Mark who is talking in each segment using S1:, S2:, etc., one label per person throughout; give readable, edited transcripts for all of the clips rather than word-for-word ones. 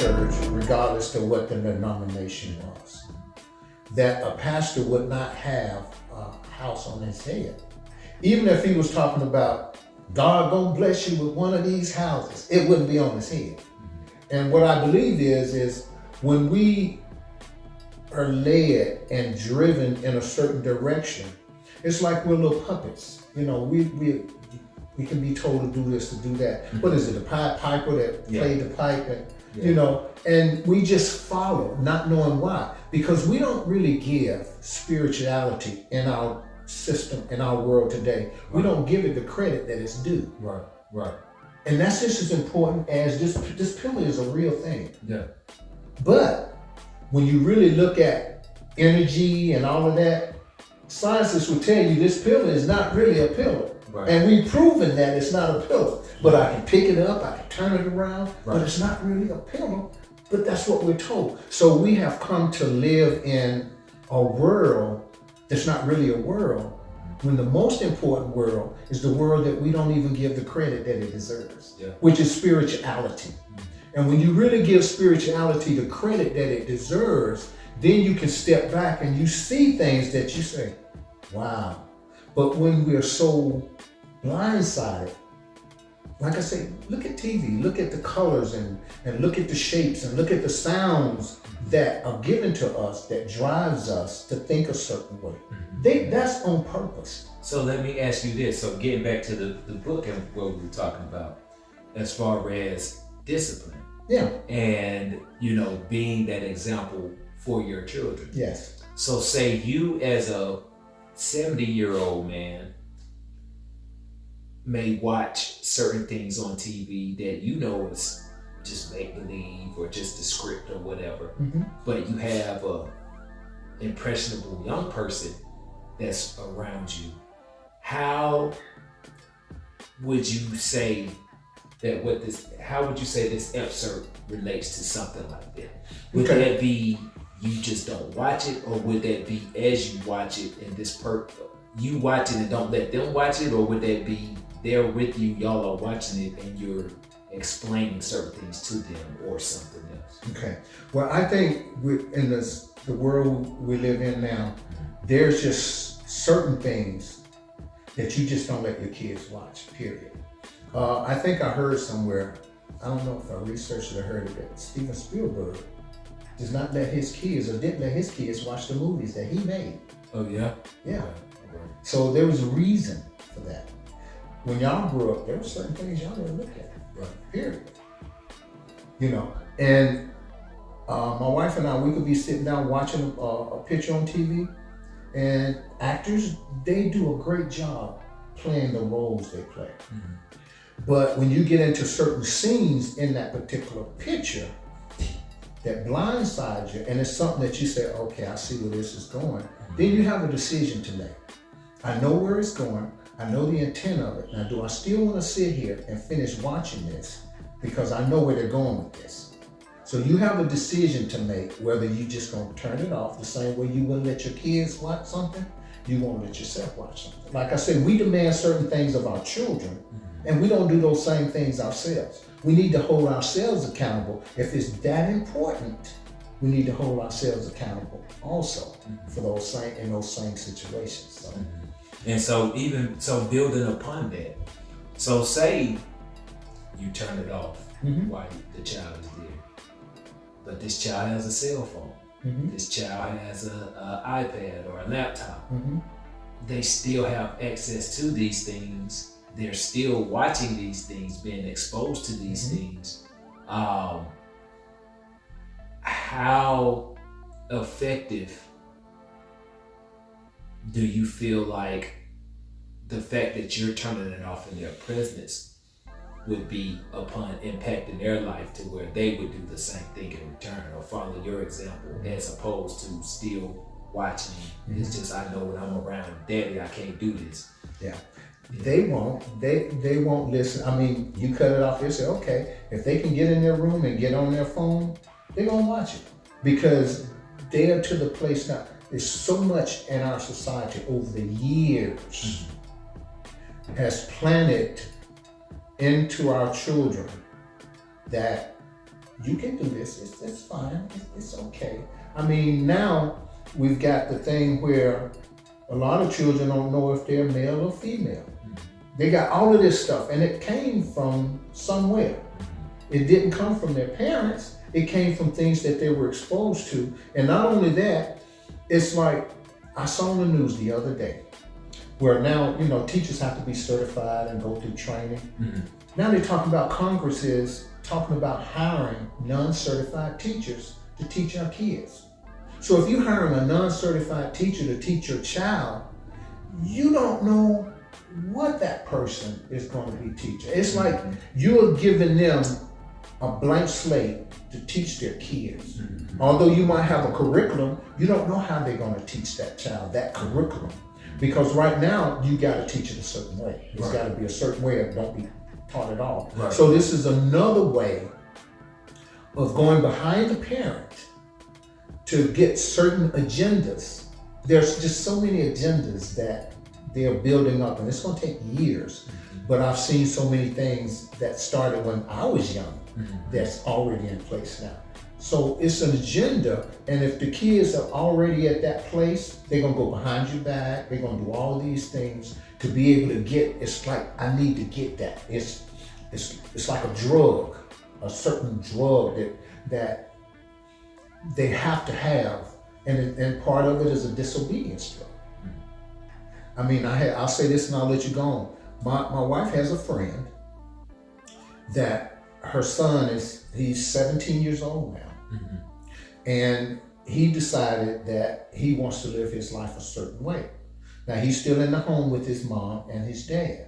S1: church, regardless to what the denomination was, that a pastor would not have a house on his head. Even if he was talking about God gonna bless you with one of these houses, it wouldn't be on his head. And what I believe is when we are led and driven in a certain direction, it's like we're little puppets. You know, we can be told to do this, to do that. What is it, the Pied Piper that played the pipe, and you know, and we just follow, not knowing why. Because we don't really give spirituality in our system, in our world today. Right. We don't give it the credit that it's due.
S2: Right, right.
S1: And that's just as important as this pillar is a real thing.
S2: Yeah.
S1: But when you really look at energy and all of that, scientists will tell you this pillar is not really a pillar. Right. And we've proven that it's not a pillar. But I can pick it up, I can turn it around, but it's not really a pillar. But that's what we're told. So we have come to live in a world that's not really a world, when the most important world is the world that we don't even give the credit that it deserves, which is spirituality. And when you really give spirituality the credit that it deserves, then you can step back and you see things that you say, wow. But when we're so blindsided, like I say, look at TV, look at the colors and look at the shapes and look at the sounds that are given to us that drives us to think a certain way. That's on purpose.
S2: So let me ask you this. So getting back to the book and what we were talking about, as far as discipline.
S1: Yeah.
S2: And, you know, being that example for your children.
S1: Yes.
S2: So say you as a 70-year-old man may watch certain things on TV that you know is just make believe or just a script or whatever, but you have a impressionable young person that's around you. How would you say that how would you say this excerpt relates to something like that? Would that be you just don't watch it, or would that be as you watch it and you watch it and don't let them watch it, or would that be they're with you, y'all are watching it and you're explaining certain things to them or something else?
S1: Okay. Well, I think in the world we live in now, there's just certain things that you just don't let your kids watch, period. I think I heard somewhere, I don't know if I researched it or heard it, that Steven Spielberg does not let his kids, or didn't let his kids watch the movies that he made.
S2: Oh, yeah?
S1: Yeah.
S2: Okay.
S1: So there was a reason for that. When y'all grew up, there were certain things y'all didn't look at.
S2: Right.
S1: Period. You know, and my wife and I, we could be sitting down watching a picture on TV, and actors, they do a great job playing the roles they play. But when you get into certain scenes in that particular picture that blindside you, and it's something that you say, okay, I see where this is going, then you have a decision to make. I know where it's going. I know the intent of it. Now, do I still want to sit here and finish watching this because I know where they're going with this? So you have a decision to make, whether you just gonna turn it off the same way you wouldn't let your kids watch something, you won't let yourself watch something. Like I said, we demand certain things of our children, and we don't do those same things ourselves. We need to hold ourselves accountable. If it's that important, we need to hold ourselves accountable also for those same situations. So.
S2: And so building upon that, so say you turn it off while the child is there, but this child has a cell phone, this child has an iPad or a laptop, they still have access to these things, they're still watching these things, being exposed to these things. How effective do you feel like the fact that you're turning it off in their presence would be upon impacting their life to where they would do the same thing in return or follow your example, as opposed to still watching? It's just, I know when I'm around daddy, I can't do this.
S1: Yeah. They won't listen. I mean, you cut it off, they say, okay, if they can get in their room and get on their phone, they're gonna watch it, because they are to the place now. There's so much in our society over the years has planted into our children that You can do this. It's fine. It's okay. I mean, now we've got the thing where a lot of children don't know if they're male or female. They got all of this stuff, and it came from somewhere. It didn't come from their parents. It came from things that they were exposed to. And not only that, it's like I saw on the news the other day where now, teachers have to be certified and go through training. Now they're talking about Congress is talking about hiring non-certified teachers to teach our kids. So if you're hiring a non-certified teacher to teach your child, you don't know what that person is going to be teaching. It's like you're giving them a blank slate to teach their kids. Although you might have a curriculum, you don't know how they're going to teach that child that curriculum. Because right now, you got to teach it a certain way. It's got to be a certain way, or don't be taught at all. Right. So this is another way of going behind the parent to get certain agendas. There's just so many agendas that they're building up, and it's going to take years. But I've seen so many things that started when I was young that's already in place now. So it's an agenda, and if the kids are already at that place, they're going to go behind your back. They're going to do all these things to be able to get. It's like, I need to get that. It's like a drug, a certain drug that they have to have, and part of it is a disobedience drug. I mean, I'll say this and I'll let you go on. My wife has a friend that her son he's 17 years old now. And he decided that he wants to live his life a certain way. Now he's still in the home with his mom and his dad.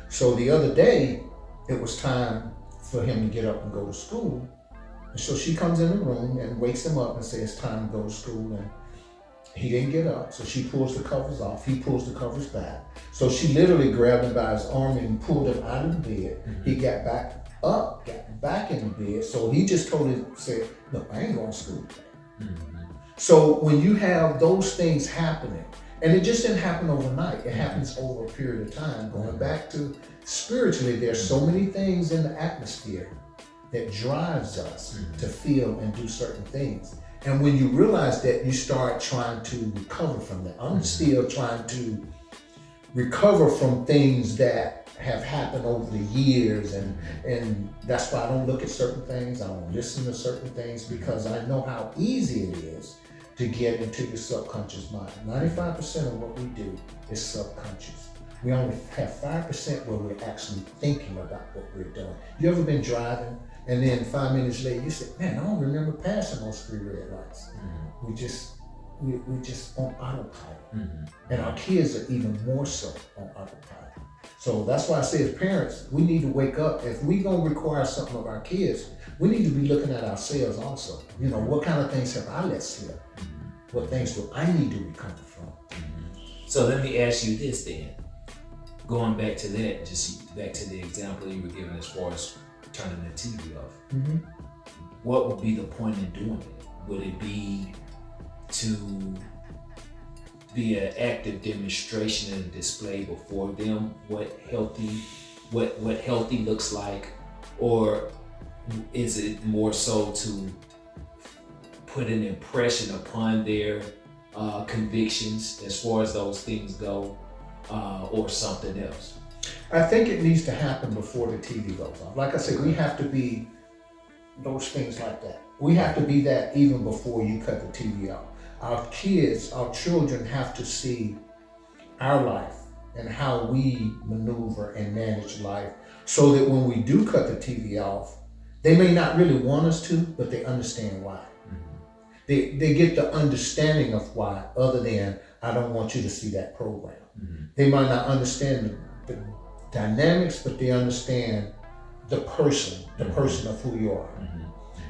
S1: So the other day, it was time for him to get up and go to school. And so she comes in the room and wakes him up and says, it's time to go to school. And he didn't get up, so she pulls the covers off. He pulls the covers back. So she literally grabbed him by his arm and pulled him out of the bed. He got back up, got back in the bed. So he just totally said, look, I ain't going to school today. So when you have those things happening, and it just didn't happen overnight, it happens over a period of time. Going back to spiritually, there's so many things in the atmosphere that drives us to feel and do certain things. And when you realize that, you start trying to recover from that. I'm still trying to recover from things that have happened over the years, and that's why I don't look at certain things, I don't listen to certain things, because I know how easy it is to get into your subconscious mind. 95% of what we do is subconscious. We only have 5% where we're actually thinking about what we're doing. You ever been driving and then 5 minutes later you say, man, I don't remember passing those 3 red lights. We're just on autopilot. And our kids are even more so on autopilot. So that's why I say, as parents, we need to wake up. If we're going to require something of our kids, we need to be looking at ourselves also. What kind of things have I let slip? What things do I need to recover from?
S2: So let me ask you this then. Going back to that, just back to the example you were giving as far as turning the TV off. What would be the point in doing it? Would it be to be an active demonstration and display before them what healthy looks like, or is it more so to put an impression upon their convictions as far as those things go, or something else?
S1: I think it needs to happen before the TV goes off. Like I said, we have to be those things like that. We have to be that even before you cut the TV off. Our kids, our children have to see our life and how we maneuver and manage life, so that when we do cut the TV off, they may not really want us to, but they understand why. They get the understanding of why, other than, I don't want you to see that program. They might not understand the dynamics, but they understand the person of who you are.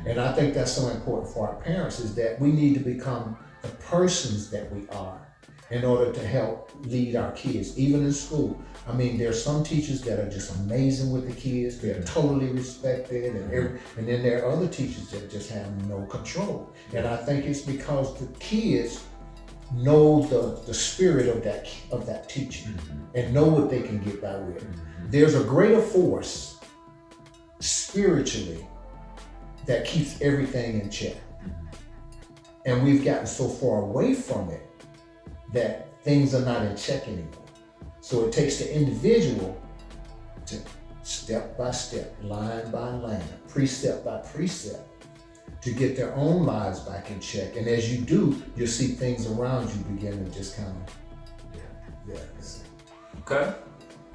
S1: And I think that's so important for our parents, is that we need to become the persons that we are in order to help lead our kids, even in school. I mean, there's some teachers that are just amazing with the kids. They're totally respected, and then there are other teachers that just have no control. And I think it's because the kids know the spirit of that teacher and know what they can get by with. There's a greater force spiritually that keeps everything in check. And we've gotten so far away from it that things are not in check anymore. So it takes the individual to step by step, line by line, precept by precept, to get their own lives back in check. And as you do, you'll see things around you begin to just kind of, yeah.
S2: Okay.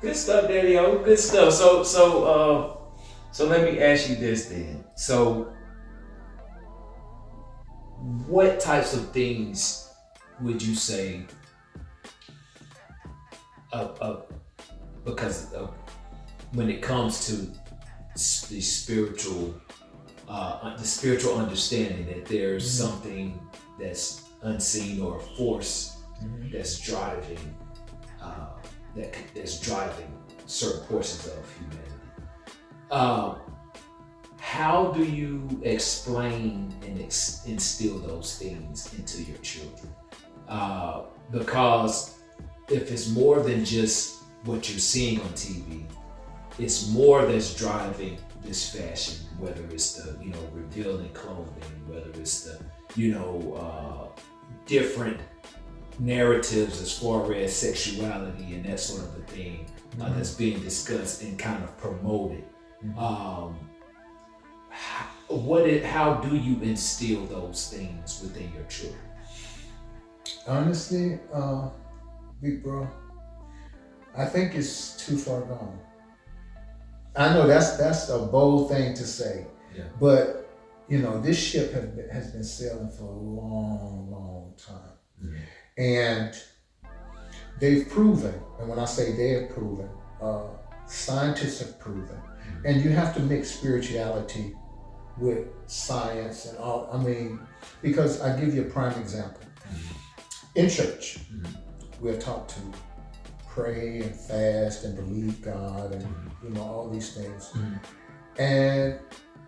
S2: Good stuff, Daddy-O. Good stuff. So let me ask you this then. So what types of things would you say because of when it comes to the spiritual understanding that there's something that's unseen or a force that's driving that's driving certain portions of humanity. How do you explain and instill those things into your children? Because if it's more than just what you're seeing on TV, it's more that's driving this fashion, whether it's the, revealing clothing, whether it's the, different narratives as far as sexuality and that sort of a thing that's being discussed and kind of promoted. How do you instill those things within your children?
S1: Honestly, big bro, I think it's too far gone. I know that's a bold thing to say, but this ship has been sailing for a long time, and they've proven. And when I say they have proven, scientists have proven, and you have to mix spirituality with science and all. I mean, because I give you a prime example. In church, we're taught to pray and fast and believe God and all these things. And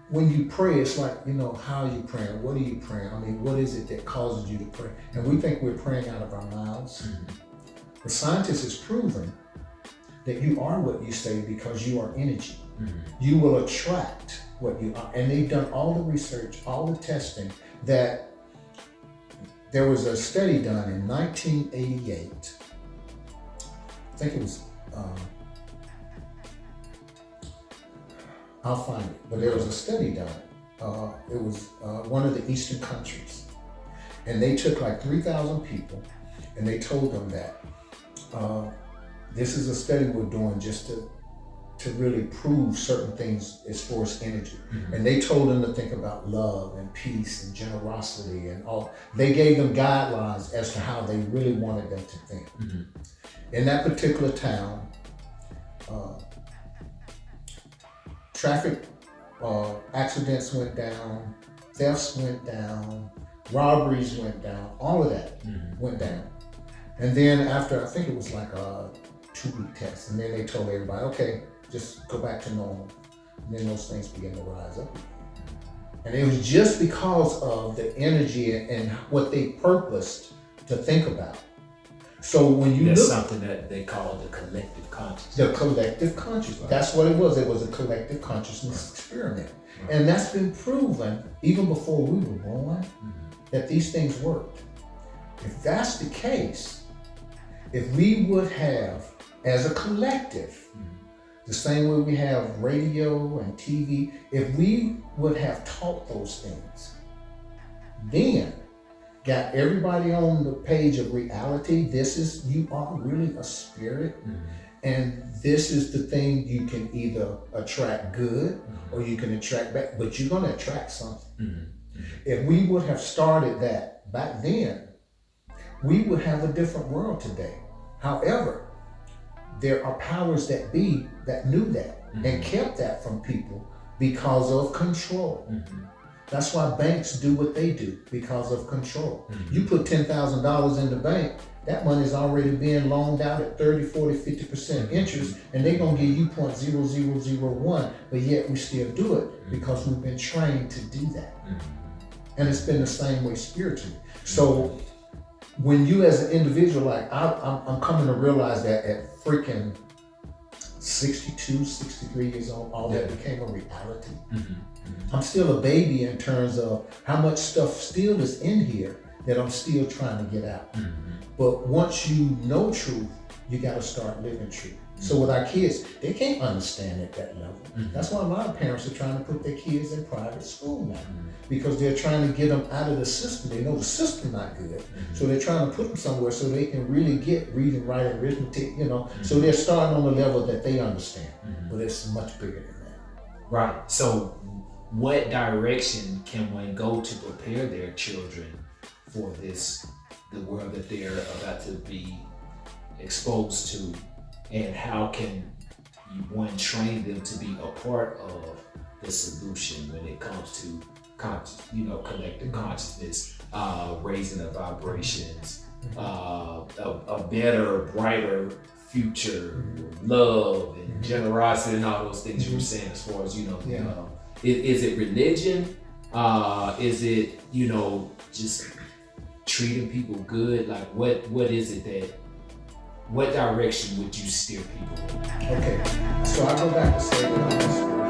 S1: when you pray, it's like, how are you praying? What are you praying? I mean, what is it that causes you to pray? And we think we're praying out of our mouths. But scientists has proven that you are what you say because you are energy. You will attract what you are. And they've done all the research, all the testing, that there was a study done in 1988. I think it was, I'll find it, but there was a study done. It was one of the Eastern countries. And they took like 3,000 people and they told them that this is a study we're doing just to really prove certain things as far as energy. And they told them to think about love and peace and generosity and all. They gave them guidelines as to how they really wanted them to think. In that particular town, traffic accidents went down, thefts went down, robberies went down, all of that went down. And then after, I think it was like a 2-week test, and then they told everybody, okay, just go back to normal. And then those things began to rise up. And it was just because of the energy and what they purposed to think about. So when you
S2: That's
S1: look,
S2: something that they call the collective consciousness.
S1: the collective consciousness,
S2: Right.
S1: That's what it was. It was a collective consciousness experiment. And that's been proven even before we were born, that these things worked. If that's the case, if we would have, as a collective, the same way we have radio and TV, if we would have taught those things, then got everybody on the page of reality, you are really a spirit, and this is the thing you can either attract good or you can attract bad, but you're going to attract something. If we would have started that back then, we would have a different world today. However, there are powers that be that knew that and kept that from people because of control. That's why banks do what they do, because of control. You put $10,000 in the bank, that money's already being loaned out at 30, 40, 50% interest, and they're gonna give you 0.0001, but yet we still do it because we've been trained to do that. And it's been the same way spiritually. So when you as an individual, like I'm coming to realize that at freaking 62, 63 years old, all that became a reality.
S2: Mm-hmm.
S1: I'm still a baby in terms of how much stuff still is in here that I'm still trying to get out.
S2: Mm-hmm.
S1: But once you know truth, you got to start living truth. So with our kids, they can't understand at that level. That's why a lot of parents are trying to put their kids in private school now, because they're trying to get them out of the system. They know the system not good, so they're trying to put them somewhere so they can really get reading, writing, arithmetic. So they're starting on the level that they understand, but it's much bigger than that.
S2: Right. So, what direction can one go to prepare their children for the world that they're about to be exposed to? And how can one train them to be a part of the solution when it comes to collective consciousness, raising the vibrations, a better, brighter future, love and generosity and all those things you were saying as far as, is it religion? Is it, just treating people good? Like what is it what direction would you steer people in?
S1: Okay, so I go back to say that